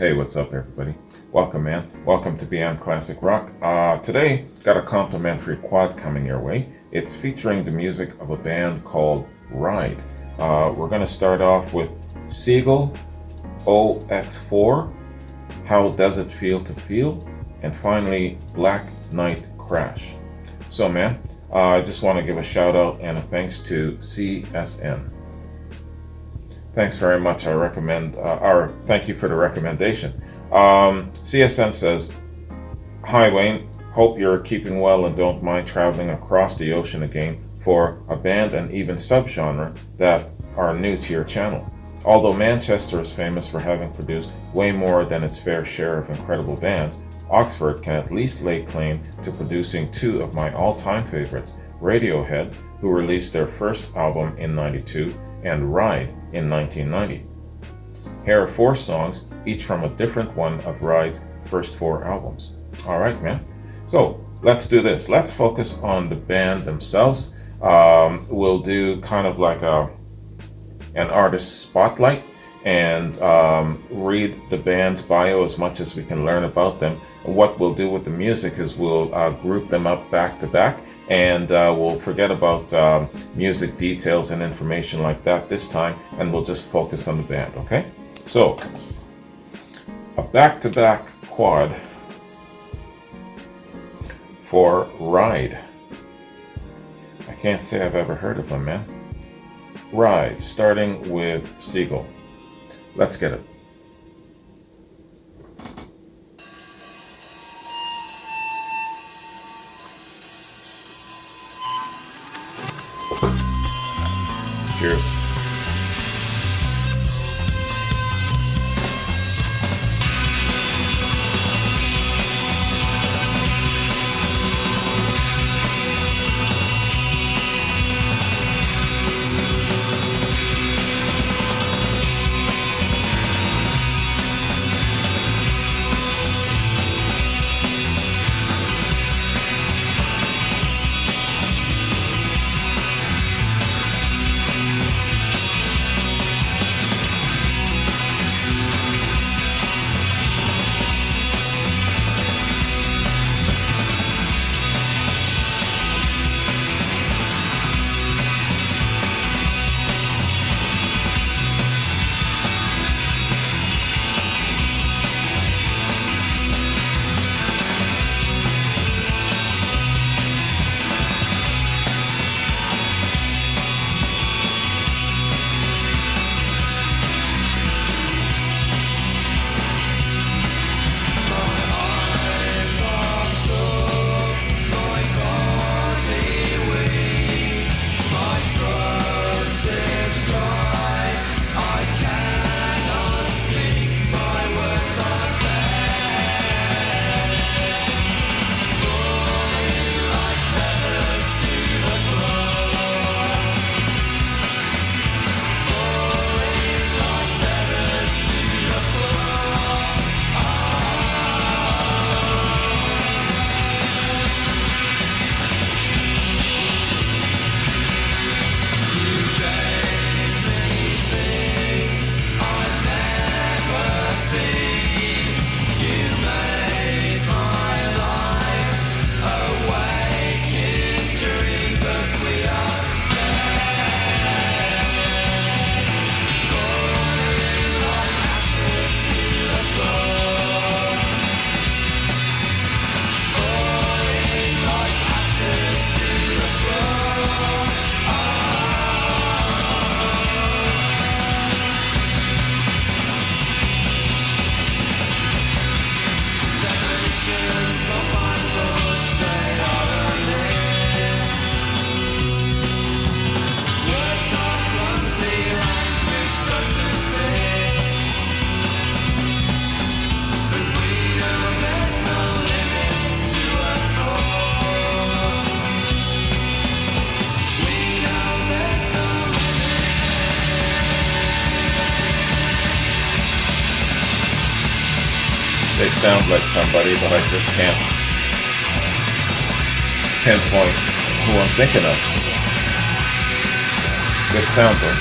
Hey, what's up, everybody? Welcome, man. Welcome to Beyond Classic Rock. Today, got a complimentary quad coming your way. It's featuring the music of a band called Ride. We're going to start off with SEAGULL, OX4, How Does It Feel to Feel, and finally, Black Knight Crash. So, man, I just want to give a shout out and a thanks to CSN. Thanks very much. Thank you for the recommendation. CSN says, "Hi Wayne, hope you're keeping well and don't mind traveling across the ocean again for a band and even subgenre that are new to your channel. Although Manchester is famous for having produced way more than its fair share of incredible bands, Oxford can at least lay claim to producing two of my all-time favorites, Radiohead, who released their first album in '92, and Ride in 1990. Here are 4 songs, each from a different one of Ride's first 4 albums." All right, man. So let's do this. Let's focus on the band themselves. We'll do kind of like an artist spotlight and read the band's bio as much as we can learn about them. And what we'll do with the music is we'll group them up back to back, and we'll forget about music details and information like that this time, and we'll just focus on the band, okay? So, a back-to-back quad for Ride. I can't say I've ever heard of them, man. Ride, starting with SEAGULL. Let's get it. Cheers. They sound like somebody, but I just can't pinpoint who I'm thinking of. Good sound though.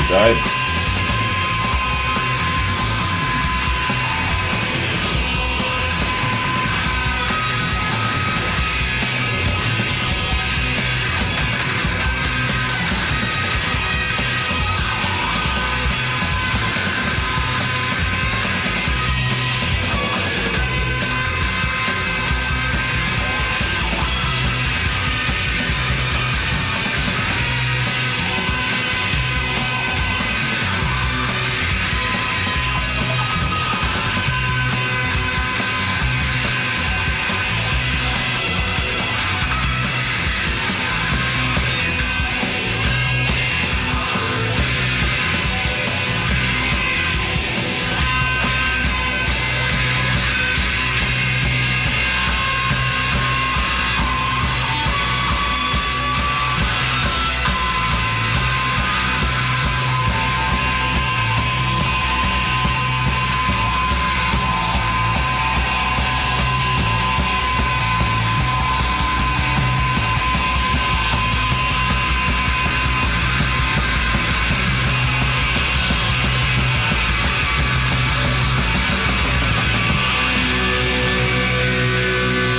died.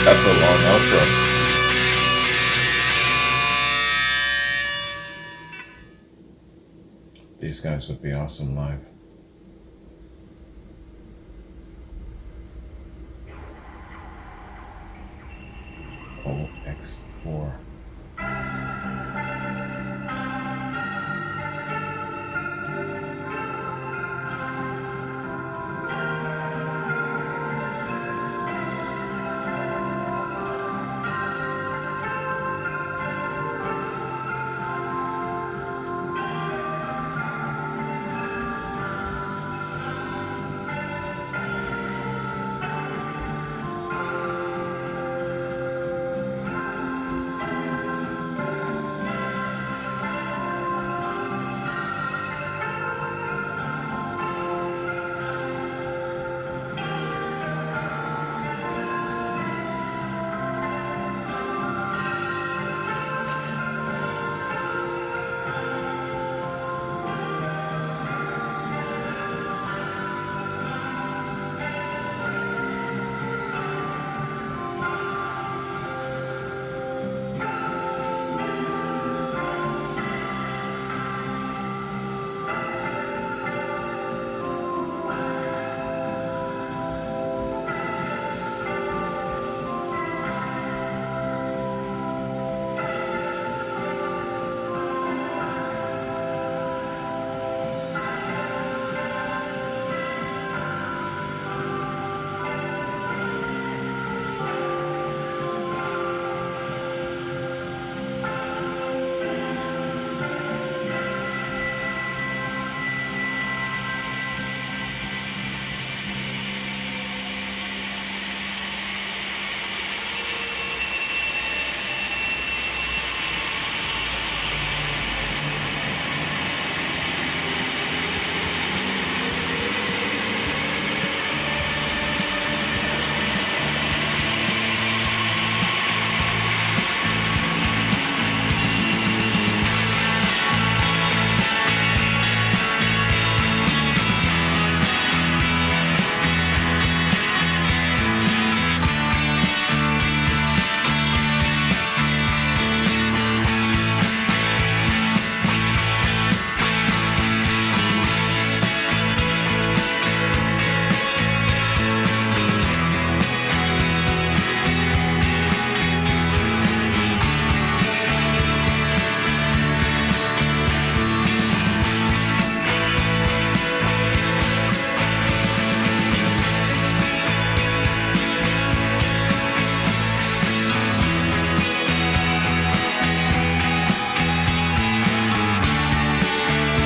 That's a long outro. These guys would be awesome live. OX4.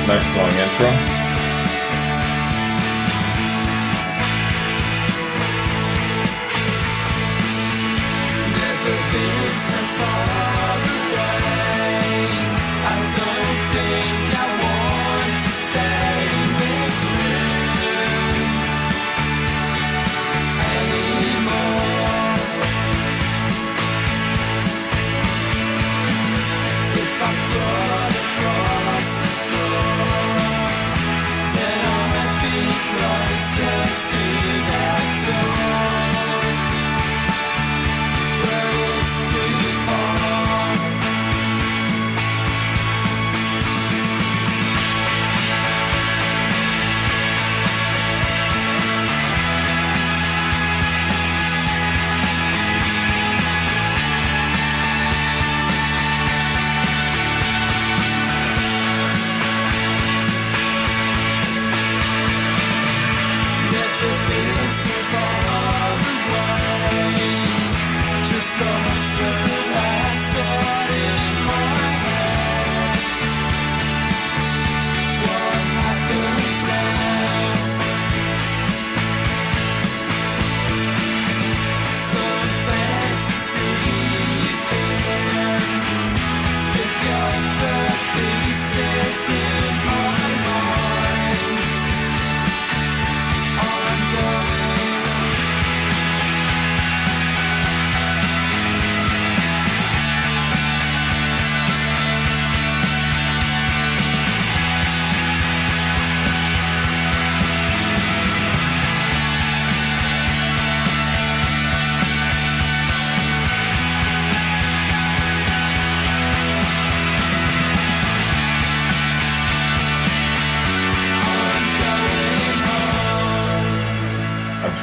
Nice long intro. If I'm floating across the floor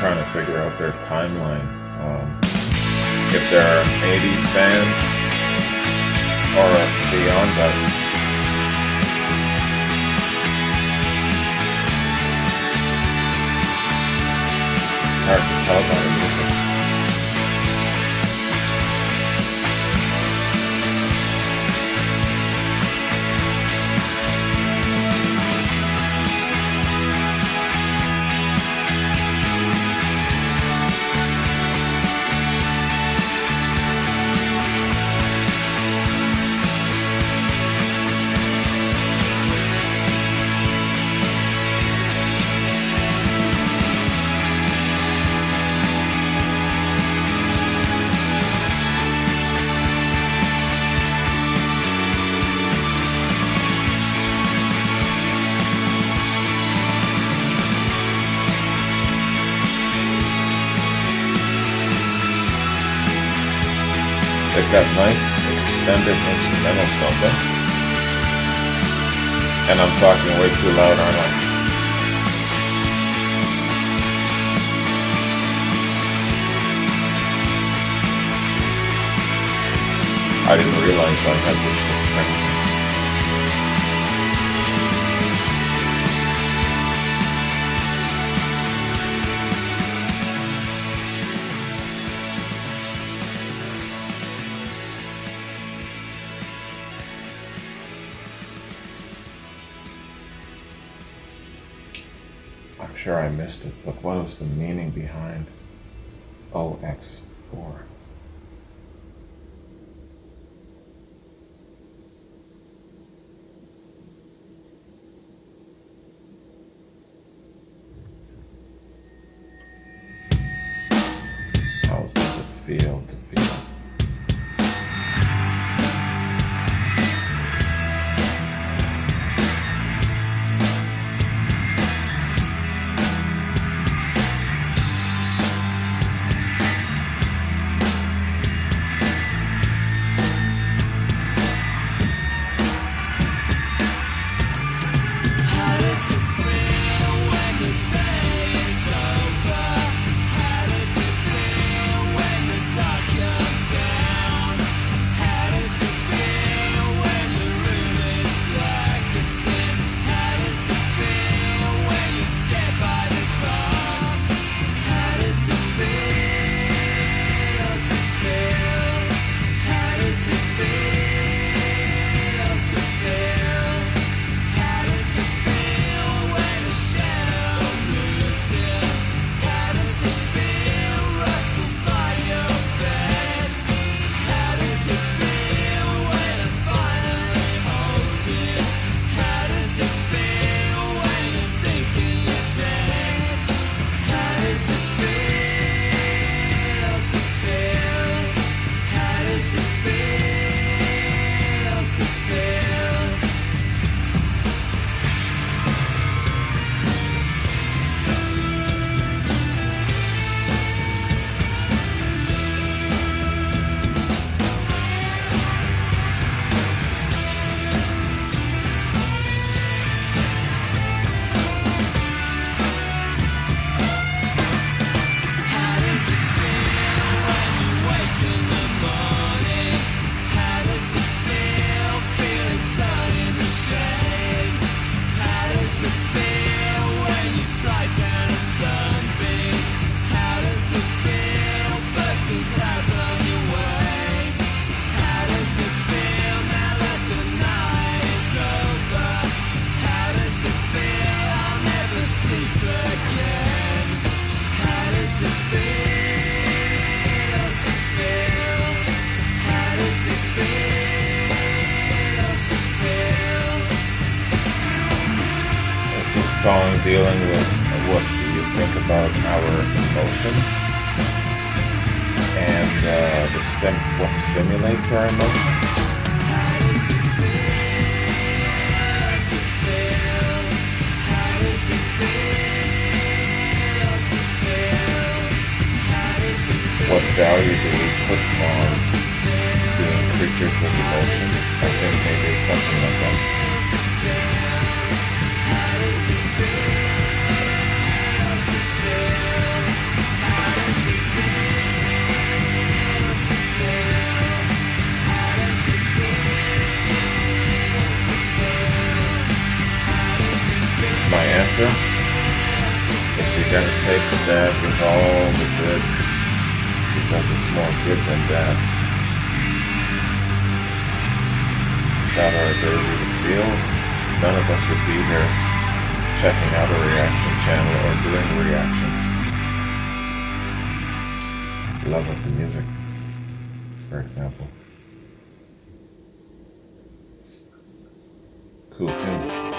trying to figure out their timeline. If they're an 80s band or beyond that. It's hard to tell by the music. They've got nice extended instrumentals, don't they? And I'm talking way too loud, aren't I? I didn't realize I had this shit cranked. I'm sure I missed it, but what was the meaning behind OX4? How does it feel to feel? Is this song dealing with what you think about our emotions and what stimulates our emotions? What value do we put on being creatures of emotion? I think maybe it's something like that. answer is you gotta take the bad with all the good, because it's more good than bad. Without our ability to feel, none of us would be here checking out a reaction channel or doing reactions. Love of the music, for example. Cool tune.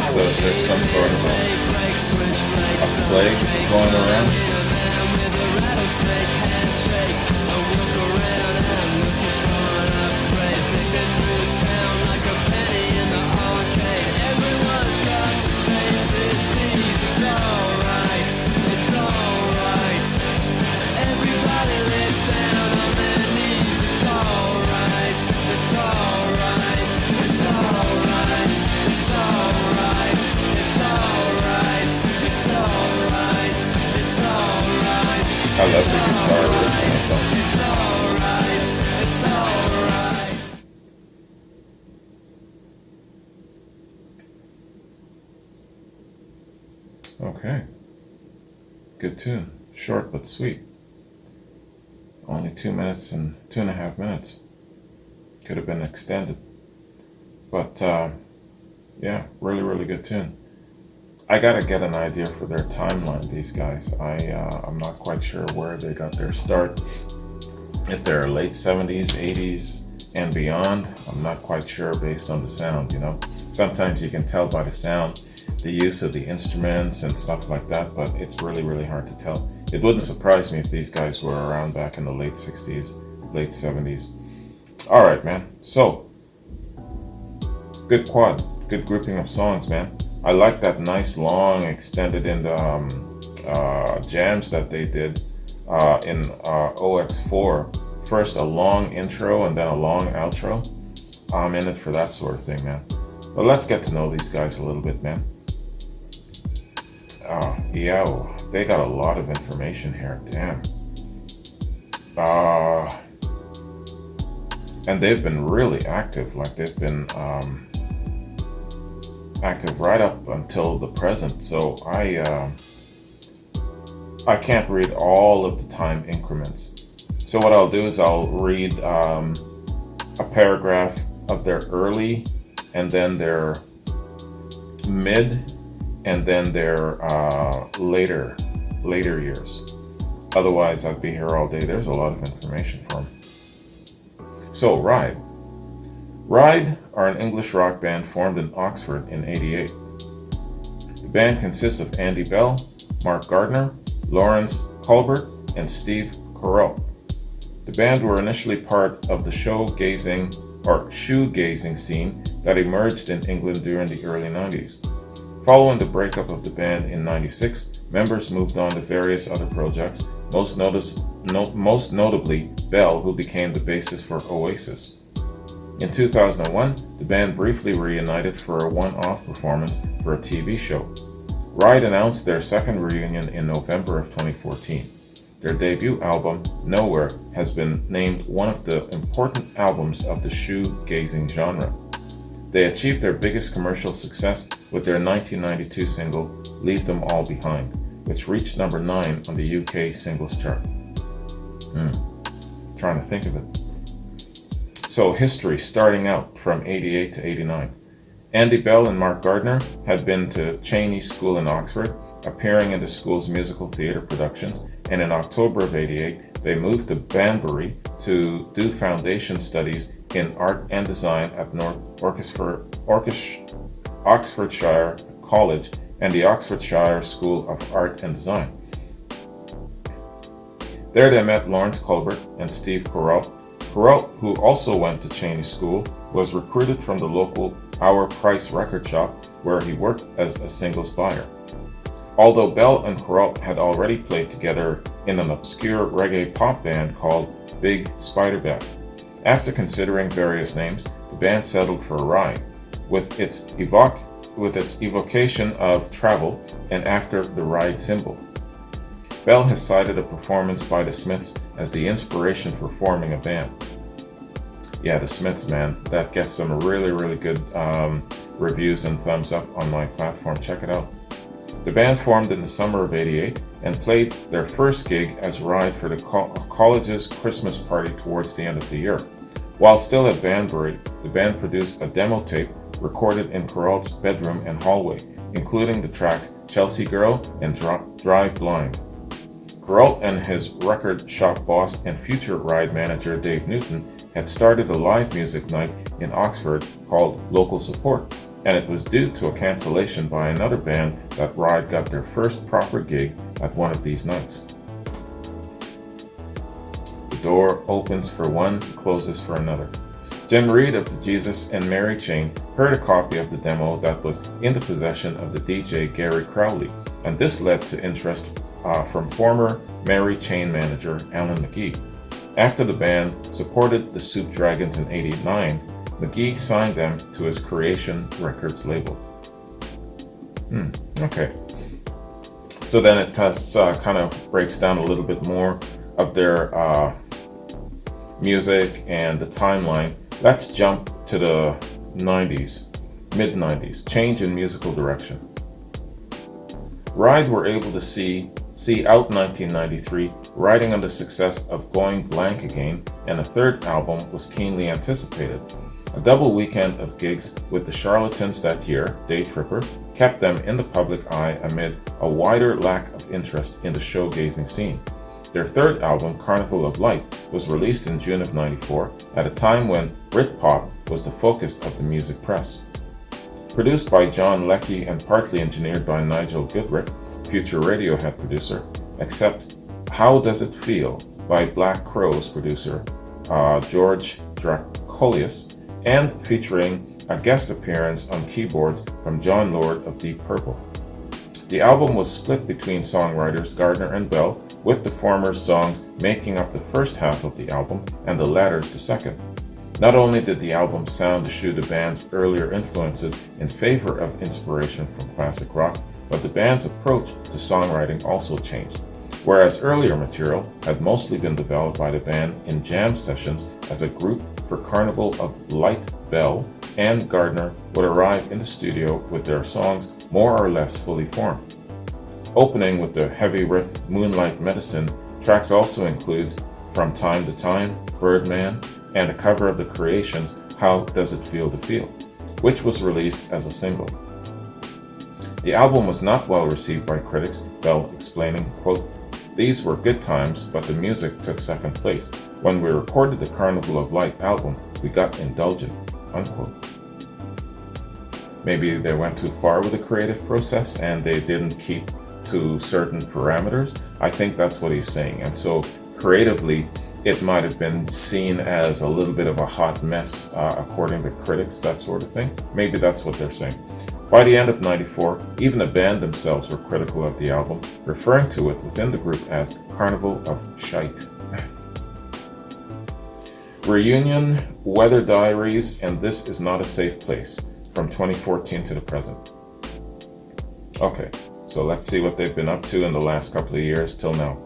So is there some sort of a plague going around? I love the guitar riffs on the song. Okay. Good tune. Short but sweet. Only 2 minutes and 2.5 minutes. Could have been extended. But, yeah, really, really good tune. I gotta get an idea for their timeline, these guys. I'm not quite sure where they got their start. If they're late 70s, 80s, and beyond, I'm not quite sure based on the sound, you know. Sometimes you can tell by the sound, the use of the instruments and stuff like that, but it's really, really hard to tell. It wouldn't surprise me if these guys were around back in the late 60s, late 70s. All right, man. So, good quad, good grouping of songs, man. I like that nice long extended into jams that they did in OX4. First a long intro and then a long outro. I'm in it for that sort of thing, man. But let's get to know these guys a little bit, man. Yo, they got a lot of information here, damn. And they've been really active, like they've been active right up until the present. So I can't read all of the time increments. So what I'll do is I'll read a paragraph of their early, and then their mid, and then their later years. Otherwise, I'd be here all day. There's a lot of information for them. So, Ride. Ride are an English rock band formed in Oxford in '88. The band consists of Andy Bell, Mark Gardner, Lawrence Colbert, and Steve Carell. The band were initially part of the shoegazing scene that emerged in England during the early 90s. Following the breakup of the band in 96, members moved on to various other projects, most notably Bell, who became the bassist for Oasis. In 2001, the band briefly reunited for a one-off performance for a TV show. RIDE announced their second reunion in November of 2014. Their debut album, Nowhere, has been named one of the important albums of the shoegazing genre. They achieved their biggest commercial success with their 1992 single, Leave Them All Behind, which reached number 9 on the UK singles chart. Trying to think of it. So history, starting out from 88 to 89. Andy Bell and Mark Gardner had been to Cheney School in Oxford, appearing in the school's musical theatre productions, and in October of 88, they moved to Banbury to do foundation studies in art and design at North Oxfordshire College and the Oxfordshire School of Art and Design. There they met Lawrence Colbert and Steve Carell. Carell, who also went to Cheney School, was recruited from the local Our Price record shop where he worked as a singles buyer. Although Bell and Carell had already played together in an obscure reggae pop band called Big Spiderback. After considering various names, the band settled for RIDE, with its evocation of travel and after the RIDE symbol. Bell has cited a performance by the Smiths as the inspiration for forming a band. Yeah, the Smiths, man, that gets some really good reviews and thumbs up on my platform. Check it out. The band formed in the summer of '88 and played their first gig as RIDE for the college's Christmas party towards the end of the year. While still at Banbury, the band produced a demo tape recorded in Carell's bedroom and hallway, including the tracks Chelsea Girl and Drive Blind. Carell and his record shop boss and future RIDE manager Dave Newton had started a live music night in Oxford called Local Support, and it was due to a cancellation by another band that RIDE got their first proper gig at one of these nights. The door opens for one, closes for another. Jim Reed of the Jesus and Mary chain heard a copy of the demo that was in the possession of the DJ Gary Crowley, and this led to interest from former Mary chain manager Alan McGee. After the band supported the Soup Dragons in '89, McGee signed them to his Creation Records label. Okay. So then it kind of breaks down a little bit more of their music and the timeline. Let's jump to the 90s, mid-90s, change in musical direction. RIDE were able to see out 1993, riding on the success of Going Blank Again, and a third album was keenly anticipated. A double weekend of gigs with the Charlatans that year, Day Tripper, kept them in the public eye amid a wider lack of interest in the showgazing scene. Their third album, Carnival of Light, was released in June of '94 at a time when Britpop was the focus of the music press. Produced by John Leckie and partly engineered by Nigel Goodrick, future Radiohead producer, except How Does It Feel by Black Crowes producer George Drakoulias, and featuring a guest appearance on keyboards from John Lord of Deep Purple. The album was split between songwriters Gardner and Bell, with the former's songs making up the first half of the album and the latter's the second. Not only did the album sound to eschew the band's earlier influences in favor of inspiration from classic rock, but the band's approach to songwriting also changed. Whereas earlier material had mostly been developed by the band in jam sessions as a group for Carnival of Light, Bell and Gardner would arrive in the studio with their songs more or less fully formed. Opening with the heavy riff Moonlight Medicine, tracks also includes From Time to Time, Birdman, and a cover of the Creations' How Does It Feel to Feel, which was released as a single. The album was not well received by critics, Bell explaining, quote, "These were good times, but the music took second place. When we recorded the Carnival of Light album, we got indulgent," unquote. Maybe they went too far with the creative process and they didn't keep to certain parameters. I think that's what he's saying. And so creatively, it might have been seen as a little bit of a hot mess, according to critics, that sort of thing. Maybe that's what they're saying. By the end of '94, even the band themselves were critical of the album, referring to it within the group as Carnival of Shite. Reunion, Weather Diaries, and This Is Not a Safe Place, from 2014 to the present. Okay, so let's see what they've been up to in the last couple of years till now.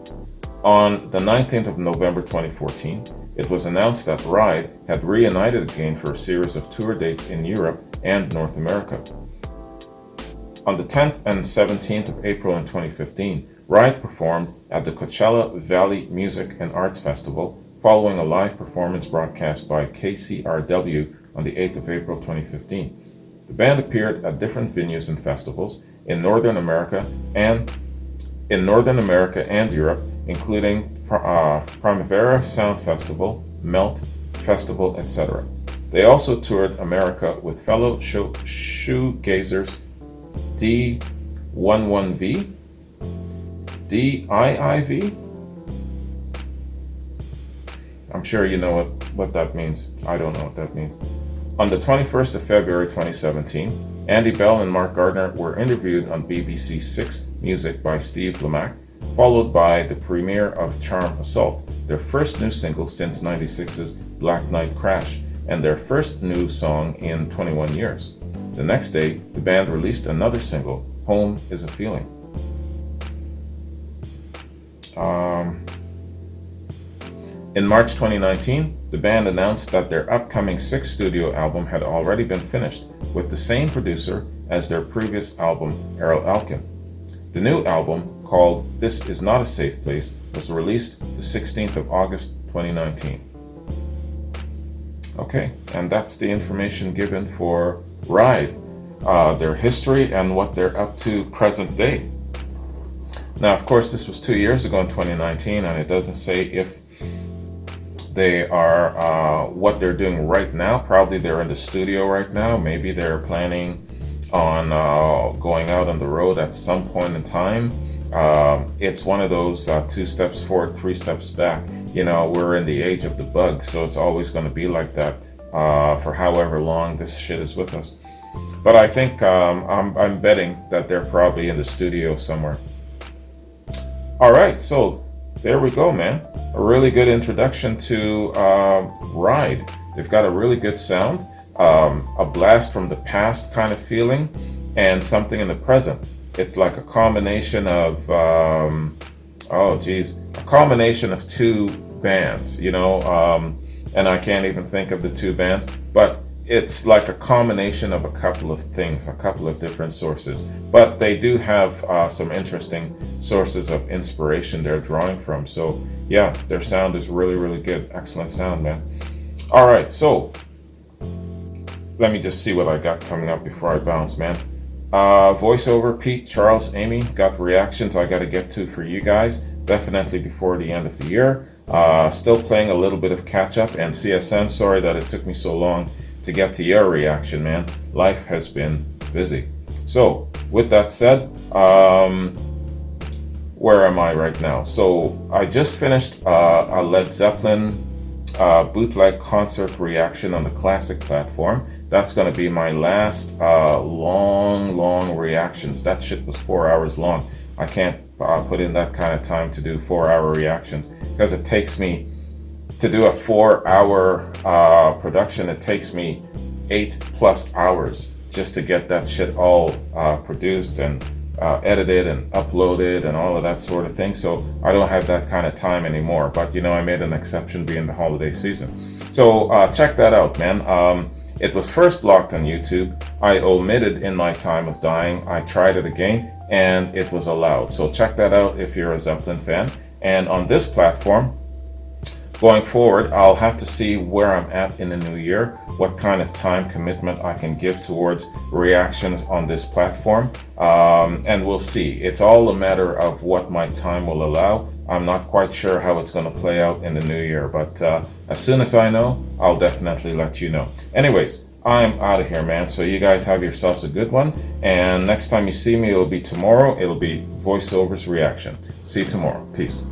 On the 19th of November 2014, it was announced that Ride had reunited again for a series of tour dates in Europe and North America. On the 10th and 17th of April in 2015, Ride performed at the Coachella Valley Music and Arts Festival, following a live performance broadcast by KCRW on the 8th of April 2015. The band appeared at different venues and festivals in Northern America and Europe, including Primavera Sound Festival, Melt Festival, etc. They also toured America with fellow shoegazers D11V, DIIV. I'm sure you know what that means. I don't know what that means. On the 21st of February 2017, Andy Bell and Mark Gardner were interviewed on BBC Six Music by Steve Lamacq, followed by the premiere of Charm Assault, their first new single since '96's Black Knight Crash, and their first new song in 21 years. The next day, the band released another single, Home is a Feeling. In March 2019, the band announced that their upcoming sixth studio album had already been finished, with the same producer as their previous album, Errol Alkin. The new album, called This Is Not a Safe Place, was released the 16th of August 2019. Okay, and that's the information given for Ride, their history and what they're up to present day. Now, of course, this was 2 years ago in 2019, and it doesn't say if they are what they're doing right now. Probably they're in the studio right now. Maybe they're planning on going out on the road at some point in time. It's one of those 2 steps forward, 3 steps back. You know, we're in the age of the bug, so it's always going to be like that for however long this shit is with us. But I think I'm betting that they're probably in the studio somewhere. All right, so there we go, man. A really good introduction to Ride. They've got a really good sound, a blast from the past kind of feeling, and something in the present. It's like a combination of, a combination of 2 bands, you know, and I can't even think of the 2 bands, but it's like a combination of a couple of things, a couple of different sources. But they do have some interesting sources of inspiration they're drawing from. So yeah, their sound is really, really good. Excellent sound, man. All right, so let me just see what I got coming up before I bounce, man. Voiceover, Pete, Charles, Amy, got reactions I got to get to for you guys, definitely before the end of the year. Still playing a little bit of catch up, and CSN, sorry that it took me so long to get to your reaction, man. Life has been busy. So with that said, where am I right now? So I just finished a Led Zeppelin bootleg concert reaction on the Classic platform. That's going to be my last long reactions. That shit was 4 hours long. I can't put in that kind of time to do 4-hour reactions, because it takes me to do a 4-hour production. It takes me 8+ hours just to get that shit all produced and edited and uploaded and all of that sort of thing. So I don't have that kind of time anymore. But you know, I made an exception being the holiday season. So check that out, man. It was first blocked on YouTube. I omitted In My Time of Dying. I tried it again and it was allowed. So check that out if you're a Zeppelin fan. And on this platform, going forward, I'll have to see where I'm at in the new year, what kind of time commitment I can give towards reactions on this platform, and we'll see. It's all a matter of what my time will allow. I'm not quite sure how it's going to play out in the new year, but as soon as I know, I'll definitely let you know. Anyways, I'm out of here, man. So you guys have yourselves a good one, and next time you see me, it'll be tomorrow. It'll be Voiceover's reaction. See you tomorrow. Peace.